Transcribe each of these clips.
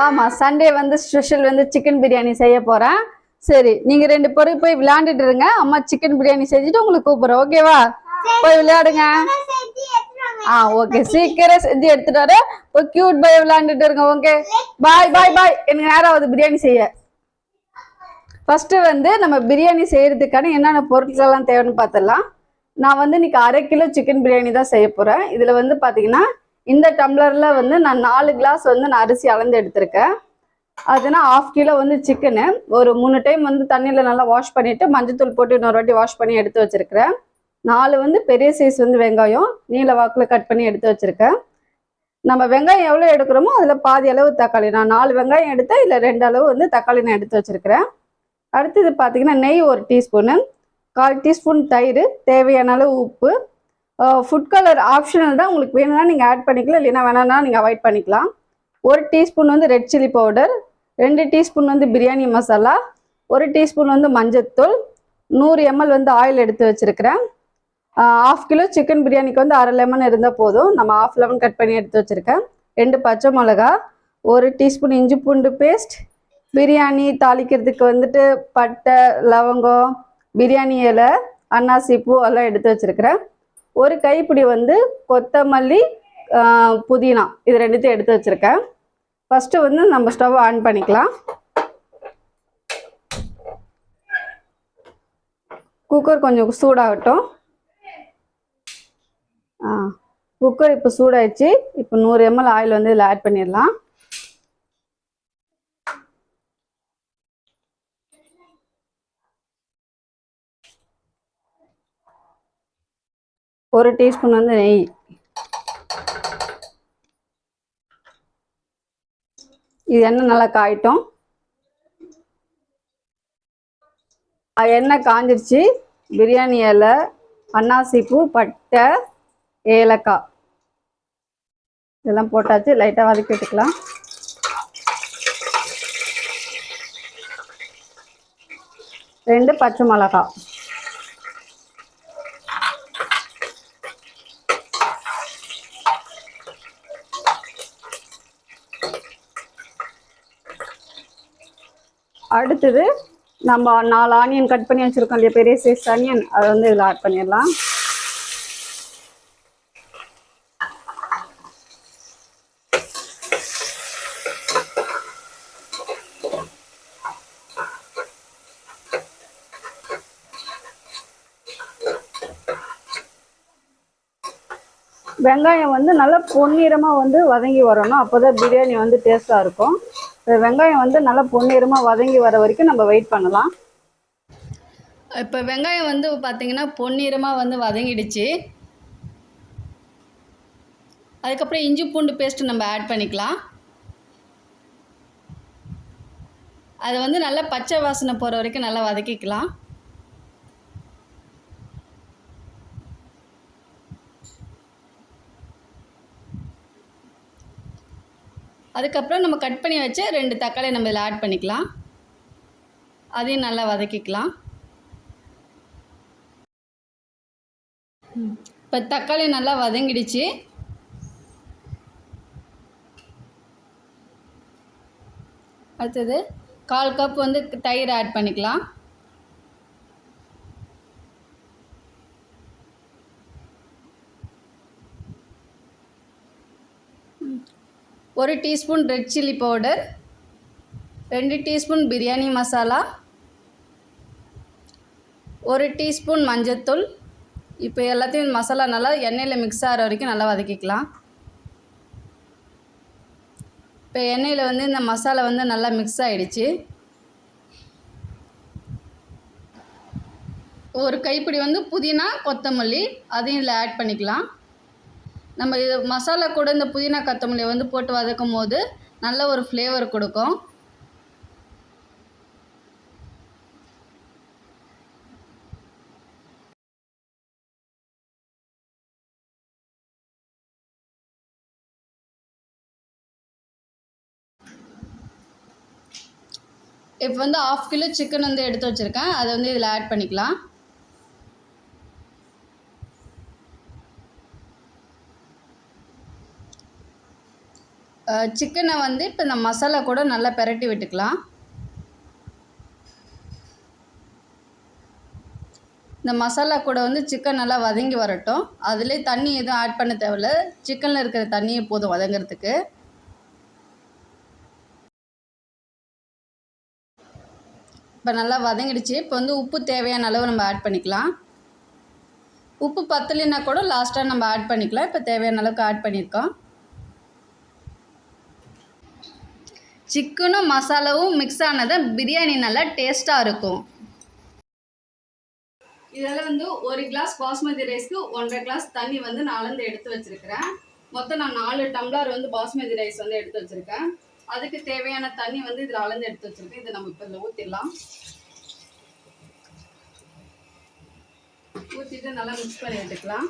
ஆமாம், சண்டே வந்து ஸ்பெஷல் வந்து சிக்கன் பிரியாணி செய்ய போகிறேன். சரி, நீங்கள் 2 பேரும் போய் விளையாண்டுட்டு இருங்க. அம்மா சிக்கன் பிரியாணி செஞ்சுட்டு உங்களுக்கு கூப்பிட்றேன். ஓகேவா? போய் விளையாடுங்க. ஓகே, சீக்கிரம் செஞ்சு எடுத்துட்டு வர. போய் கியூட் பாய் விளையாண்டுட்டு இருங்க. ஓகே, பாய் பாய் பாய். எனக்கு நேரம் ஆகுது பிரியாணி செய்ய. ஃபர்ஸ்ட் வந்து நம்ம பிரியாணி செய்யறதுக்கான என்னென்ன பொருட்கள் எல்லாம் தேவைன்னு பார்த்துடலாம். நான் வந்து இன்னைக்கு 1/2 கிலோ சிக்கன் பிரியாணி தான் செய்ய போறேன். இதுல வந்து பாத்தீங்கன்னா இந்த டம்ளர்ல வந்து நான் 4 கிளாஸ் வந்து நான் அரிசி அளந்து எடுத்திருக்கேன். அதுனா 1/2 கிலோ வந்து சிக்கனு ஒரு 3 டைம் வந்து தண்ணியில நல்லா வாஷ் பண்ணிட்டு மஞ்சத்தூள் போட்டு இன்னொரு வாட்டி வாஷ் பண்ணி எடுத்து வச்சிருக்கிறேன். 4 வந்து பெரிய சைஸ் வந்து வெங்காயம் நீல வாக்குல கட் பண்ணி எடுத்து வச்சிருக்கேன். நம்ம வெங்காயம் எவ்வளோ எடுக்கிறோமோ அதில் பாதி அளவு தக்காளி, நான் 4 வெங்காயம் எடுத்தேன், இல்லை 2 அளவு வந்து தக்காளி நான் எடுத்து வச்சிருக்கிறேன். அடுத்தது பார்த்தீங்கன்னா நெய் 1 டீஸ்பூனு, 1/4 டீஸ்பூன் தயிர், தேவையான அளவு உப்பு, ஃபுட் கலர் ஆப்ஷனல் தான், உங்களுக்கு வேணும்னா நீங்கள் ஆட் பண்ணிக்கலாம், இல்லைன்னா வேணாம்னா நீங்கள் அவாய்ட் பண்ணிக்கலாம். 1 டீஸ்பூன் வந்து ரெட் சில்லி பவுடர், 2 டீஸ்பூன் வந்து பிரியாணி மசாலா, 1 டீஸ்பூன் வந்து மஞ்சத்தூள், 100 ml வந்து ஆயில் எடுத்து வச்சிருக்கிறேன். 1/2 கிலோ சிக்கன் பிரியாணிக்கு வந்து 1/2 லெமன் இருந்தால் போதும். நம்ம 1/2 லெமன் கட் பண்ணி எடுத்து வச்சிருக்கேன். 2 பச்சை மிளகா, 1 டீஸ்பூன் இஞ்சி பூண்டு பேஸ்ட், பிரியாணி தாளிக்கிறதுக்கு வந்துட்டு பட்டை, லவங்கம், பிரியாணி இலை, அன்னாசி பூ எல்லாம் எடுத்து வச்சிருக்கிறேன். 1 கைப்பிடி வந்து கொத்தமல்லி, புதினா, இது 2த்தையும் எடுத்து வச்சிருக்கேன். ஃபர்ஸ்ட் வந்து நம்ம ஸ்டவ் ஆன் பண்ணிக்கலாம். குக்கர் கொஞ்சம் சூடாகட்டும். குக்கர் இப்போ சூடாயிடுச்சு. இப்போ 100 ml ஆயில் வந்து இதில் ஆட் பண்ணிடலாம். ஒரு டீஸ்பூன் வந்து நெய், இது எண்ணெய் நல்லா காயட்டும். எண்ணெய் காஞ்சிருச்சு. பிரியாணி இலை, அன்னாசி பூ, பட்டை, ஏலக்காய் இதெல்லாம் போட்டாச்சு. லைட்டாக வதக்கி விட்டுக்கலாம். ரெண்டு பச்சை மிளகாய், அடுத்தது நம்ம 4 ஆனியன் கட் பண்ணி வச்சிருக்கோம் இல்லையா, பெரிய சைஸ் ஆனியன், அதை வந்து இதில் ஆட் பண்ணிடலாம். வெங்காயம் வந்து நல்லா பொன்னிறமாக வந்து வதங்கி வரணும், அப்போதான் பிரியாணி வந்து டேஸ்ட்டாக இருக்கும். வெங்காயம் வந்து நல்லா பொன்னிறமாக வதங்கி வர வரைக்கும் நம்ம வெயிட் பண்ணலாம். இப்போ வெங்காயம் வந்து பார்த்திங்கன்னா பொன்னிறமாக வந்து வதங்கிடுச்சு. அதுக்கப்புறம் இஞ்சி பூண்டு பேஸ்ட்டு நம்ம ஆட் பண்ணிக்கலாம். அதை வந்து நல்லா பச்சை வாசனை போகிற வரைக்கும் நல்லா வதக்கிக்கலாம். அதுக்கப்புறம் நம்ம கட் பண்ணி வச்ச 2 தக்காளி நம்ம இதில் ஆட் பண்ணிக்கலாம். அதையும் நல்லா வதக்கிக்கலாம். இப்போ தக்காளி நல்லா வதங்கிடுச்சு. அடுத்தது 1/4 கப் வந்து தயிர் ஆட் பண்ணிக்கலாம். ஒரு teaspoon red chilli powder, 2 teaspoon biryani masala, 1 teaspoon மஞ்சத்தூள். இப்போ எல்லாத்தையும் மசாலா நல்லா எண்ணெயில் மிக்ஸ் ஆகிற வரைக்கும் நல்லா வதக்கிக்கலாம். இப்போ எண்ணெயில் வந்து இந்த மசாலா வந்து நல்லா மிக்ஸ் ஆகிடுச்சு. ஒரு கைப்பிடி வந்து புதினா, கொத்தமல்லி, அதையும் இதில் ஆட் பண்ணிக்கலாம். நம்ம இது மசாலா கூட இந்த புதினா கொத்தமல்லியை வந்து போட்டு வதக்கும் போது நல்ல ஒரு ஃப்ளேவர் கொடுக்கும். இப்போ வந்து 1/2 கிலோ சிக்கன் வந்து எடுத்து வச்சுருக்கேன், அதை வந்து இதில் ஆட் பண்ணிக்கலாம். சிக்கனை வந்து இப்போ இந்த மசாலா கூட நல்லா பிரட்டி விட்டுக்கலாம். இந்த மசாலா கூட வந்து சிக்கன் நல்லா வதங்கி வரட்டும். அதிலே தண்ணி எதுவும் ஆட் பண்ண தேவையில்ல, சிக்கனில் இருக்கிற தண்ணியே போதும் வதங்கிறதுக்கு. இப்போ நல்லா வதங்கிடுச்சு. இப்போ வந்து உப்பு தேவையான அளவு நம்ம ஆட் பண்ணிக்கலாம். உப்பு பத்தலைன்னா கூட லாஸ்ட்டாக நம்ம ஆட் பண்ணிக்கலாம். இப்போ தேவையான அளவுக்கு ஆட் பண்ணியிருக்கோம். சிக்கனும் மசாலாவும் மிக்ஸ் ஆனதை பிரியாணி நல்லா டேஸ்ட்டாக இருக்கும். இதில் வந்து 1 கிளாஸ் பாஸ்மதி ரைஸ்க்கு 1.5 கிளாஸ் தண்ணி வந்து நான் அளந்து எடுத்து வச்சுருக்கிறேன். மொத்தம் நான் 4 டம்ளர் வந்து பாஸ்மதி ரைஸ் வந்து எடுத்து வச்சுருக்கேன். அதுக்கு தேவையான தண்ணி வந்து இதில் அளந்து எடுத்து வச்சுருக்கேன். இதை நம்ம இப்போ இதில் ஊற்றிடலாம். ஊற்றிட்டு நல்லா மிக்ஸ் பண்ணி விட்டுக்கலாம்.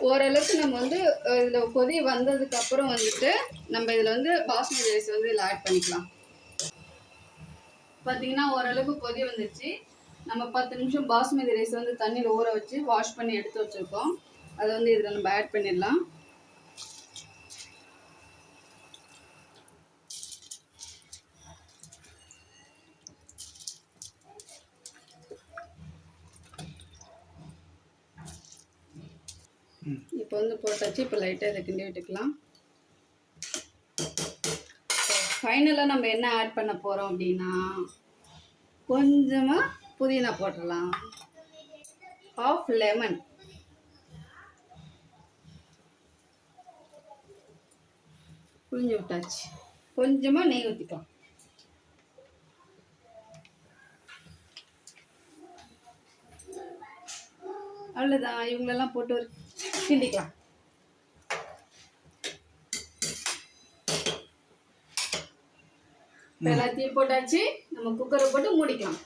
ஓரளவுக்கு நம்ம வந்து இதில் கொதி வந்ததுக்கப்புறம் வந்துட்டு நம்ம இதில் வந்து பாஸ்மதி ரைஸ் வந்து இதில் ஆட் பண்ணிக்கலாம். பார்த்தீங்கன்னா ஓரளவுக்கு கொதி வந்துடுச்சு. நம்ம 10 நிமிஷம் பாஸ்மதி ரைஸ் வந்து தண்ணியில் ஊற வச்சு வாஷ் பண்ணி எடுத்து வச்சுருக்கோம். அதை வந்து இதில் நம்ம ஆட் பண்ணிடலாம். இப்போ வந்து போட்டாச்சு. இப்போ லைட்டாக இதை கிண்டி விட்டுக்கலாம். ஃபைனலாக நம்ம என்ன ஆட் பண்ண போகிறோம் அப்படின்னா, கொஞ்சமாக புதினா போட்டுடலாம். ஹாஃப் லெமன், புளிஞ்சு விட்டாச்சு. கொஞ்சமாக நெய் ஊற்றிக்கலாம். அவ்வளோதான். இவங்களெல்லாம் போட்டு ஒரு கிண்டிக்கலாம். எல்லாத்தையும் போட்டாச்சு. நம்ம குக்கரை போட்டு மூடிக்கலாம்.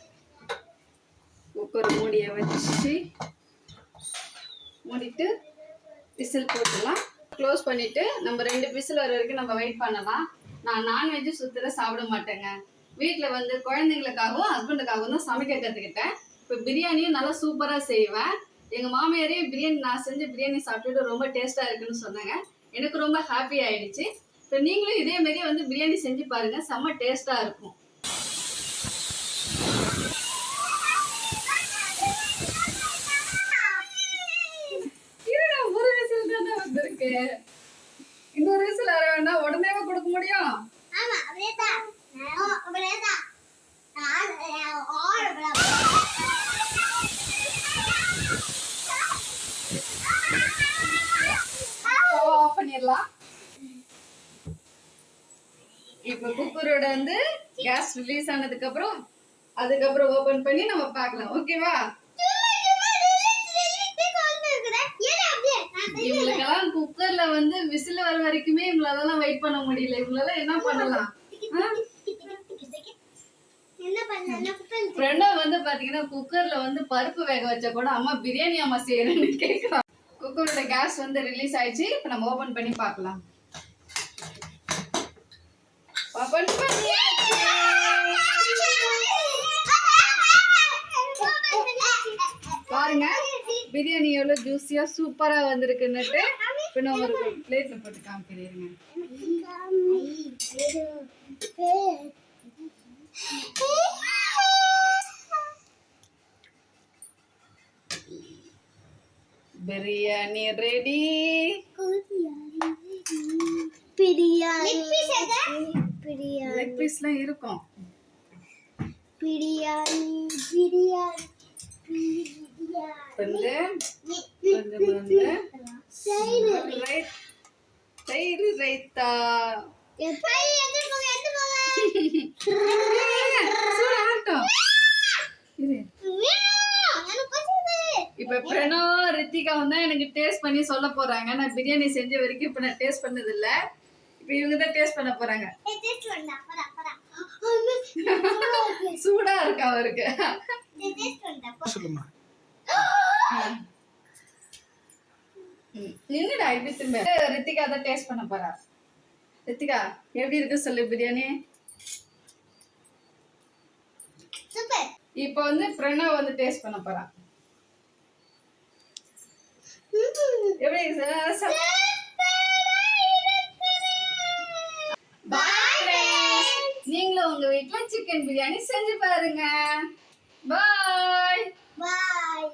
குக்கர் மூடியை வச்சு மூடிட்டு விசில் போட்டுடலாம். க்ளோஸ் பண்ணிவிட்டு நம்ம 2 விசில் வர வரைக்கும் நம்ம வெயிட் பண்ணலாம். நான் நான்வெஜ்ஜு சுத்தர சாப்பிட மாட்டேங்க. வீட்டில் வந்து குழந்தைங்களுக்காகவும் ஹஸ்பண்டுக்காகவும் தான் சமைக்க கற்றுக்கிட்டேன். இப்போ பிரியாணியும் நல்லா சூப்பராக செய்வேன். எங்கள் மாமியாரே நான் செஞ்ச பிரியாணி சாப்பிட்டுட்டு ரொம்ப டேஸ்ட்டாக இருக்குன்னு சொன்னாங்க. எனக்கு ரொம்ப ஹாப்பி ஆகிடுச்சு. இப்போ நீங்களும் இதேமாரியே வந்து பிரியாணி செஞ்சு பாருங்கள், செம்ம டேஸ்ட்டாக இருக்கும். ஒரு விசில் தானே வந்திருக்கு. இன்னொரு விசில் வர வேண்டாம், உடனே கொடுக்க முடியும். ஆஃப் பண்ணிடலாம். இப்போ குக்கரோட வந்து கேஸ் ரிலீஸ் ஆனதுக்கு அப்புறம் அதுக்கப்புறம் ஓபன் பண்ணி நம்ம பார்க்கலாம். ஓகேவா? இவங்களுக்கெல்லாம் குக்கர்ல வந்து விசில் வர வரைக்குமே இவங்களால வெயிட் பண்ண முடியல. இவங்களால என்ன பண்ணலாம்? ஃப்ரெண்டா வந்து பாத்தீங்கன்னா குக்கர்ல வந்து பருப்பு வேக வச்ச கூட அம்மா பிரியாணி அம்மா செய்யறேன்னு கேட்கலாம். குக்கரோட கேஸ் வந்து ரிலீஸ் ஆயிடுச்சு. இப்போ நம்ம ஓபன் பண்ணி பார்க்கலாம். ஓபன் பண்ணியாச்சு. பாருங்க பிரியாணி எவ்வளவு ஜூஸியா சூப்பரா வந்திருக்குன்னுட்டு. இப்போ நான் ஒரு பிளேட்ல போட்டு காமிக்கிறேங்க. பிரியாணி ரெடி. லெக் பீஸ்லாம் இருக்கும். பிரியாணி தயிர் ரைத்தா. இப்ப பிரணவ் ரித்திகாவும் தான் எனக்கு டேஸ்ட் பண்ணி சொல்ல போறாங்க. நான் பிரியாணி செஞ்ச வரைக்கும் இப்ப நான் டேஸ்ட் பண்ணது இல்ல. இப்ப இவங்க தான் டேஸ்ட் பண்ண போறாங்க. சூடா இருக்கு அவருக்கு. நின்னுடா இப்படி திரும்ப. ரித்திகா தான் டேஸ்ட் பண்ண போறா. ரித்திகா எப்படி இருக்கு சொல்லு பிரியாணி. இப்ப வந்து பிரணவ் வந்து டேஸ்ட் பண்ண போறான். எப்படி உங்க வீட்ல சிக்கன் பிரியாணி செஞ்சு பாருங்க. பாய். பாய்.